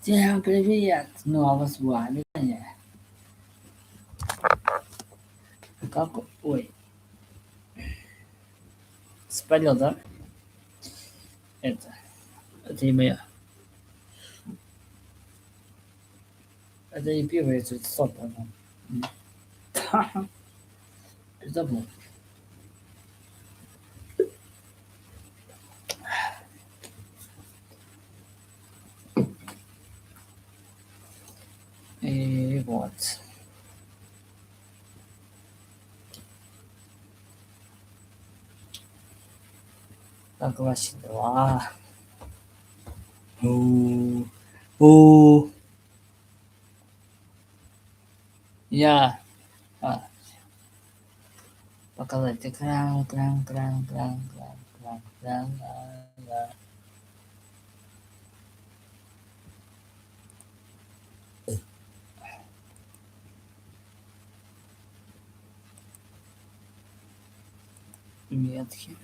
Всем привет! Снова с вами Таня. Как... Ой, спалил, да? Это... Это не мое. Это не пиво, это сок, по-моему. Забыл. И вот. Как ваши дела? У, у. Я... Показать экран, экран. Метки.